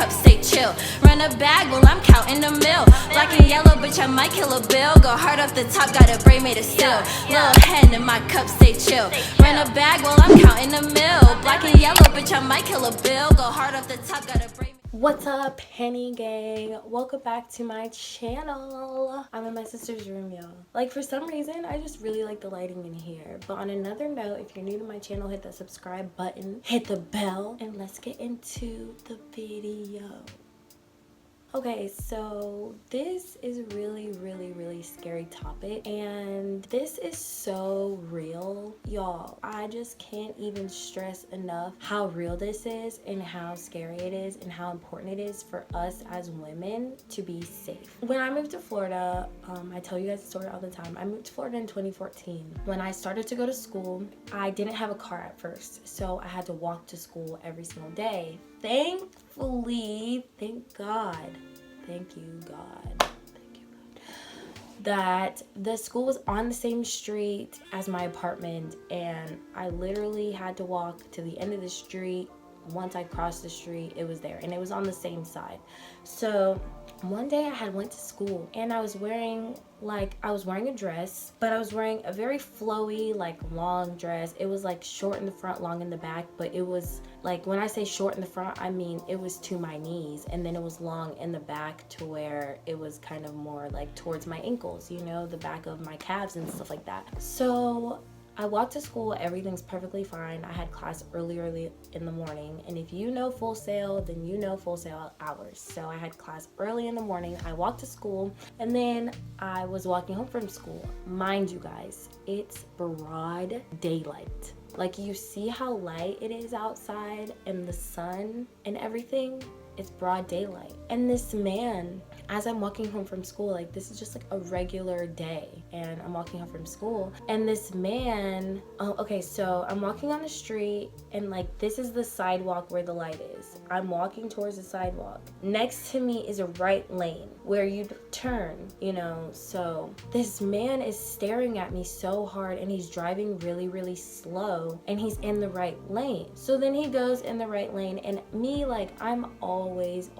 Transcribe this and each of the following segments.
cup stay chill. Run a bag while I'm counting the mill. Black and yellow, bitch, I might kill a bill. Go hard off the top, got a braid made of steel. Little hen in my cup stay chill. Run a bag while I'm counting the mill. Black and yellow, bitch, I might kill a bill. Go hard off the top, got a braid. What's up, Henny gang? Welcome back to my channel. I'm in my sister's room, y'all. Like, for some reason, I just really like the lighting in here. But on another note, if you're new to my channel, hit that subscribe button, hit the bell, and let's get into the video. Okay, so this is a really scary topic, and this is so real, y'all. I just can't even stress enough how real this is and how scary it is and how important it is for us as women to be safe. When I moved to Florida, I tell you guys the story all the time. I moved to Florida in 2014. When I started to go to school, I didn't have a car at first, so I had to walk to school every single day. Thankfully, thank God, thank you God, that the school was on the same street as my apartment, and I literally had to walk to the end of the street. Once I crossed the street, it was there, and it was on the same side. So one day I had went to school, and I was wearing a dress, but I was wearing a very flowy, like, long dress. It was like short in the front, long in the back, but it was like, when I say short in the front, I mean it was to my knees, and then it was long in the back to where it was kind of more like towards my ankles, you know, the back of my calves and stuff like that. So I walked to school, everything's perfectly fine. I had class early in the morning, and if you know Full Sail, then you know Full Sail hours. So I had class early in the morning. I walked to school, and then I was walking home from school. Mind you guys, it's broad daylight. Like, you see how light it is outside and the sun and everything? It's broad daylight. And this man, as I'm walking home from school, like, this is just like a regular day, and I'm walking home from school, and this man, so I'm walking on the street, and like, this is the sidewalk where the light is. I'm walking towards the sidewalk. Next to me is a right lane where you'd turn, you know. So this man is staring at me so hard, and he's driving really slow, and he's in the right lane. So then he goes in the right lane, and me, like, I'm always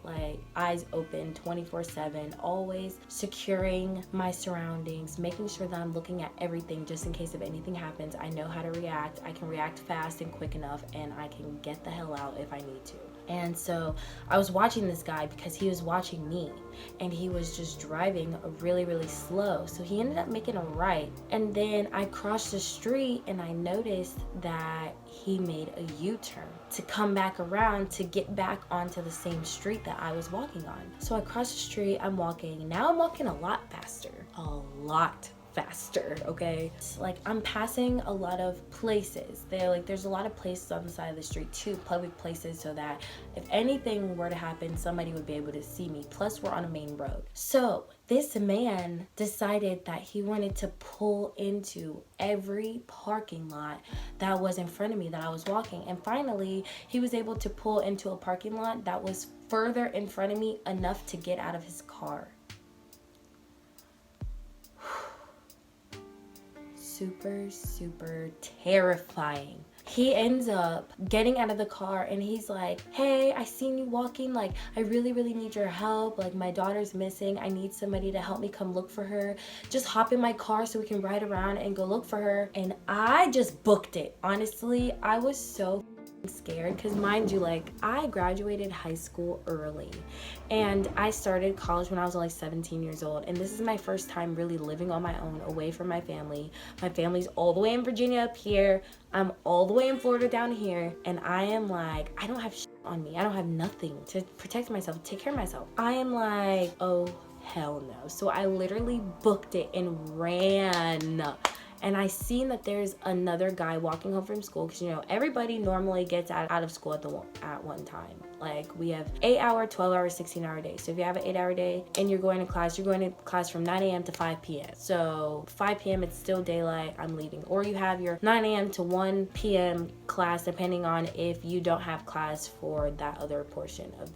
like eyes open 24/7, always securing my surroundings, making sure that I'm looking at everything just in case if anything happens. I know how to react. I can react fast and quick enough, and I can get the hell out if I need to. And so I was watching this guy because he was watching me, and he was just driving really slow. So he ended up making a right, and then I crossed the street, and I noticed that he made a U-turn to come back around to get back onto the same street that I was walking on. So I crossed the street, I'm walking. Now I'm walking a lot faster, okay? It's like I'm passing a lot of places. There's a lot of places on the side of the street too, public places, so that if anything were to happen, somebody would be able to see me. Plus, we're on a main road. So this man decided that he wanted to pull into every parking lot that was in front of me that I was walking. And finally, he was able to pull into a parking lot that was further in front of me enough to get out of his car. Super terrifying. He ends up getting out of the car, and he's like, hey, I seen you walking, like, I really need your help, like, my daughter's missing, I need somebody to help me come look for her, just hop in my car so we can ride around and go look for her. And I just booked it. Honestly, I was so scared because, mind you, like, I graduated high school early, and I started college when I was only 17 years old, and this is my first time really living on my own, away from my family. My family's all the way in Virginia up here, I'm all the way in Florida down here, and I am like, I don't have shit on me. I don't have nothing to protect myself, take care of myself. I am like, oh hell no. So I literally booked it and ran. And I seen that there's another guy walking home from school, because, you know, everybody normally gets out of school at one time. Like, we have 8-hour, 12-hour, 16-hour days. So if you have an 8-hour day and you're going to class from 9 a.m. to 5 p.m. So 5 p.m. it's still daylight, I'm leaving. Or you have your 9 a.m. to 1 p.m. class, depending on if you don't have class for that other portion of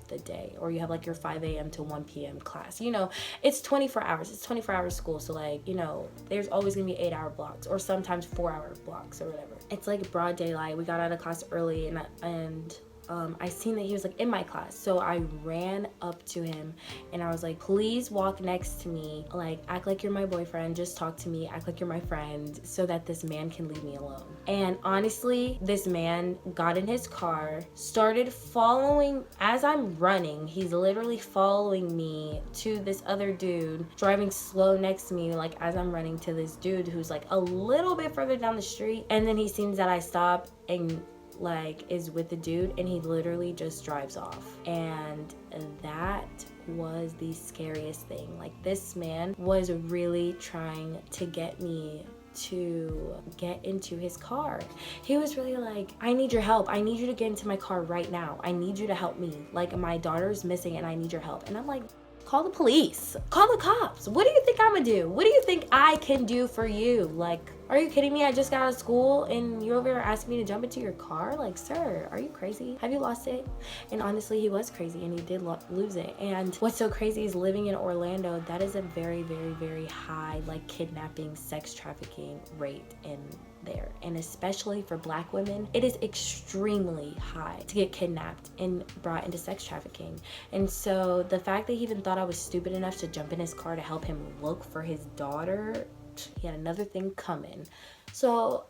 the day, or you have like your 5 a.m. to 1 p.m. class. You know, it's 24 hours. It's 24-hour school. So, like, you know, there's always gonna be 8-hour blocks, or sometimes 4-hour blocks, or whatever. It's like broad daylight. We got out of class early, and I seen that he was like in my class. So I ran up to him and I was like, please walk next to me. Like, act like you're my boyfriend. Just talk to me. Act like you're my friend so that this man can leave me alone. And honestly, this man got in his car, started following as I'm running. He's literally following me to this other dude, driving slow next to me, like as I'm running to this dude who's like a little bit further down the street. And then he sees that I stop and like is with the dude, and he literally just drives off. And that was the scariest thing. Like, this man was really trying to get me to get into his car. He was really like, I need your help. I need you to get into my car right now. I need you to help me. Like, my daughter's missing and I need your help. And I'm like, call the police. Call the cops. What do you think I'm gonna do? What do you think I can do for you? Like, are you kidding me? I just got out of school and you're over here asking me to jump into your car? Like, sir, are you crazy? Have you lost it? And honestly, he was crazy and he did lose it. And what's so crazy is living in Orlando, that is a very, very, very high, like, kidnapping, sex trafficking rate in there. And especially for Black women, it is extremely high to get kidnapped and brought into sex trafficking. And so the fact that he even thought I was stupid enough to jump in his car to help him look for his daughter, he had another thing coming. So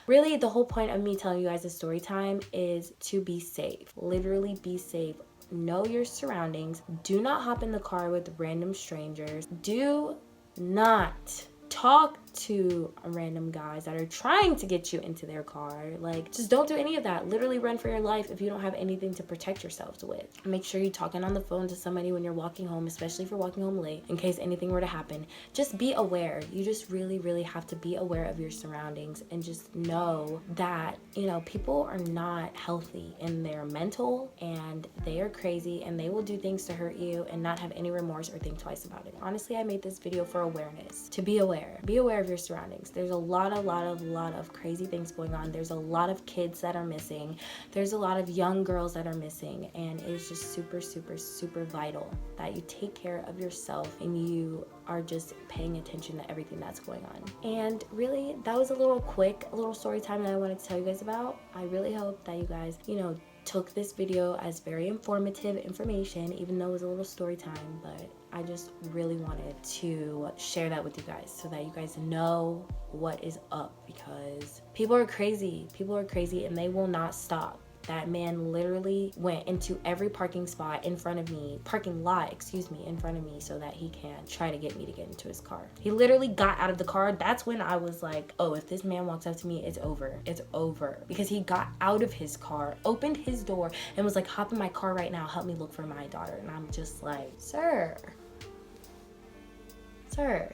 really, the whole point of me telling you guys a story time is to be safe. Literally be safe. Know your surroundings. Do not hop in the car with random strangers. Do not talk to random guys that are trying to get you into their car. Like, just don't do any of that. Literally run for your life if you don't have anything to protect yourselves with. Make sure you're talking on the phone to somebody when you're walking home, especially if you're walking home late, in case anything were to happen. Just be aware. You just really, really have to be aware of your surroundings and just know that, you know, people are not healthy in their mental, and they are crazy and they will do things to hurt you and not have any remorse or think twice about it. Honestly, I made this video for awareness, to be aware. Be aware of your surroundings. There's a lot of crazy things going on. There's a lot of kids that are missing. There's a lot of young girls that are missing, and it's just super, super, super vital that you take care of yourself and you are just paying attention to everything that's going on. And really, that was a little story time that I wanted to tell you guys about. I really hope that you guys, you know, took this video as very informative information, even though it was a little story time, but I just really wanted to share that with you guys so that you guys know what is up, because people are crazy and they will not stop. That man literally went into every parking lot in front of me so that he can try to get me to get into his car. He literally got out of the car. That's when I was like, oh, if this man walks up to me, it's over. It's over. Because he got out of his car, opened his door, and was like, hop in my car right now, help me look for my daughter. And I'm just like, sir,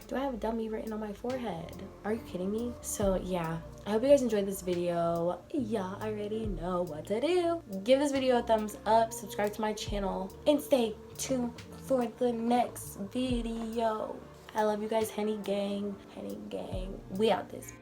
do I have a dummy written on my forehead? Are you kidding me? So yeah, I hope you guys enjoyed this video. Yeah, I already know what to do. Give this video a thumbs up, subscribe to my channel, and stay tuned for the next video. I love you guys, Henny gang. We out this.